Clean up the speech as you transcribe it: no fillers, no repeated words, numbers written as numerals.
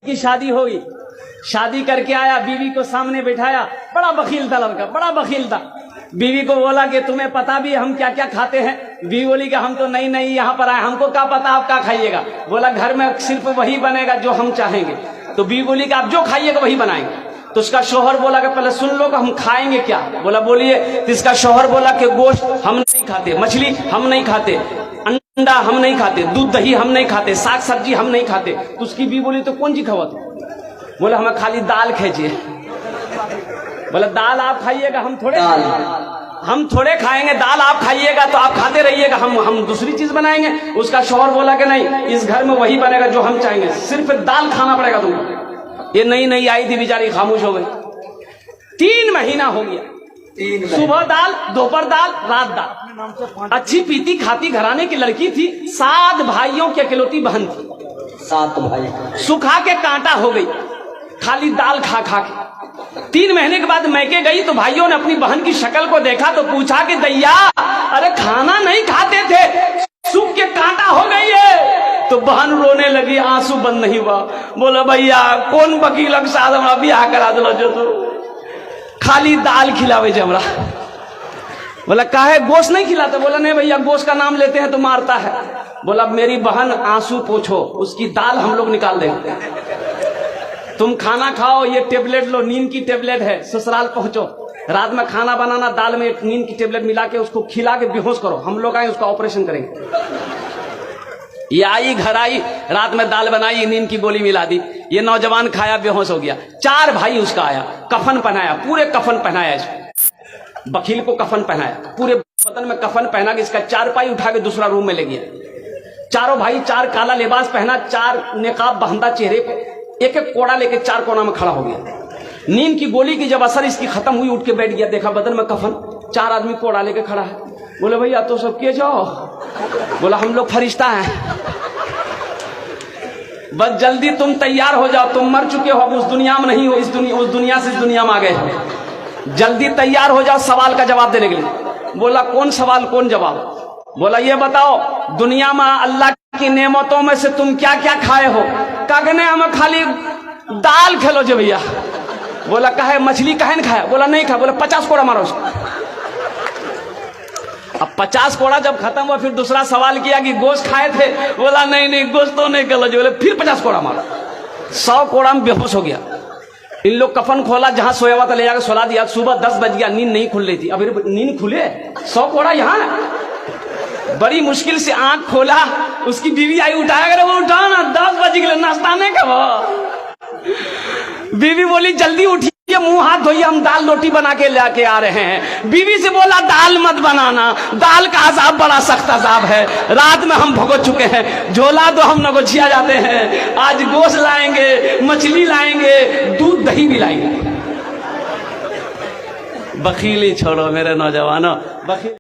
की शादी होगी, शादी करके आया, बीवी को सामने बिठाया, बड़ा बखील था लड़का, बड़ा बखील था। बीवी को बोला कि तुम्हें पता भी हम क्या क्या खाते हैं? बीवी बोली कि हम तो नई नई यहाँ पर आए, हमको क्या पता आप क्या खाइएगा। बोला घर में सिर्फ वही बनेगा जो हम चाहेंगे। तो बीवी बोली कि आप जो खाइएगा वही बनाएंगे। तो उसका शौहर बोला कि पहले सुन लो कि हम खाएंगे क्या। बोला बोलिए। तो इसका शौहर बोला कि गोश्त हम नहीं खाते, मछली हम नहीं खाते, अंडा हम नहीं खाते, दूध दही हम नहीं खाते, साग सब्जी हम नहीं खाते। तो उसकी बीवी बोली तो कौन चीज खावा? बोला हमें खाली दाल खींचिए। बोला दाल आप खाइएगा, हम थोड़े खाएंगे, दाल आप खाइएगा तो आप खाते रहिएगा, हम दूसरी चीज बनाएंगे। उसका शौहर बोला कि नहीं, इस घर में वही बनेगा जो हम चाहेंगे, सिर्फ दाल खाना पड़ेगा तुमको। ये नई नई आई थी, बेचारी खामोश हो गई। 3 महीना हो गया, सुबह दाल, दोपहर दाल, रात दाल। अच्छी पीती खाती घराने की लड़की थी, 7 भाइयों की अकेलौती बहन थी। 7 भाई सुखा के कांटा हो गई, खाली दाल खा खा के। 3 महीने के बाद मैके गई तो भाइयों ने अपनी बहन की शक्ल को देखा तो पूछा कि दैया, अरे खाना नहीं खाते थे, सूख के कांटा हो गई है। तो बहन रोने लगी, आंसू बंद नहीं हुआ। बोला भैया कौन वकील के साथ हमरा बियाह करा दिलो जो तू खाली दाल खिलावे जे हमरा। बोला काहे गोश्त नहीं खिलाते? बोला नहीं भैया, गोश्त का नाम लेते हैं तो मारता है। बोला मेरी बहन आंसू पोछो, उसकी दाल हम लोग निकाल देंगे। तुम खाना खाओ, ये टेबलेट लो, नींद की टेबलेट है, ससुराल पहुंचो, रात में खाना बनाना, दाल में नींद की टेबलेट मिला के उसको खिला के बेहोश करो, हम लोग आए उसका ऑपरेशन करेंगे। ये आई, घर आई, रात में दाल बनाई, नींद की गोली मिला दी, ये नौजवान खाया, बेहोश हो गया। 4 भाई उसका आया, कफन पहनाया, पूरे कफन पहनाया इसको, वकील को कफन पहनाया, पूरे बदन में कफन पहना के इसका 4 पाई उठा के दूसरा रूम में ले गया। चारों भाई 4 काला लिबास पहना, 4 निकाब बंधा चेहरे पे, एक एक कोड़ा लेके 4 कोना में खड़ा हो गया। नींद की गोली की जब असर इसकी खत्म हुई, उठ के बैठ गया, देखा बदन में कफन, 4 आदमी कोड़ा लेके खड़ा है। बोले भैया तो सब के जाओ। बोला हम लोग फरिश्ता हैं, बस जल्दी तुम तैयार हो जाओ, तुम मर चुके हो, अब उस दुनिया में नहीं हो, उस दुनिया से इस दुनिया में आ गए हो, जल्दी तैयार हो जाओ सवाल का जवाब देने के लिए। बोला कौन सवाल कौन जवाब? बोला ये बताओ दुनिया में अल्लाह की नेमतों में से तुम क्या क्या खाए हो? कागने हमें खाली दाल खेलो जो भैया। बोला कहे मछली कहे नहीं खाया? बोला नहीं खाया। बोला 50 कोड़ा मारो उसको। अब 50 कोड़ा जब खत्म हुआ, फिर दूसरा सवाल किया कि गोश्त खाए थे? बोला नहीं नहीं, गोश्त तो नहीं खेलो जो। बोले फिर 50 कोड़ा मारो। 100 कोड़ा में बेहोश हो गया। इन लोग कफन खोला, जहां सोया हुआ था ले जाकर सुला दिया। सुबह 10 बज गया, नींद नहीं खुल रही थी। अभी नींद खुले, 100 कोड़ा यहाँ। बड़ी मुश्किल से आंख खोला, उसकी बीवी आई, उठाया करे, वो उठा ना, 10 बज गए, नाश्ता नहीं कब। बीवी बोली जल्दी उठिए, मुंह हाथ धोइए, हम दाल रोटी बना के लेके आ रहे हैं। बीवी से बोला दाल मत बनाना, दाल का अजाब बड़ा सख्त अजाब है, रात में हम भुगत चुके हैं, झोला तो हम नगोछिया जाते हैं, आज गोश्त लाएंगे, मछली लाएंगे, दूध दही भी लाएंगे। बखीली छोड़ो मेरे नौजवानों, बखीली।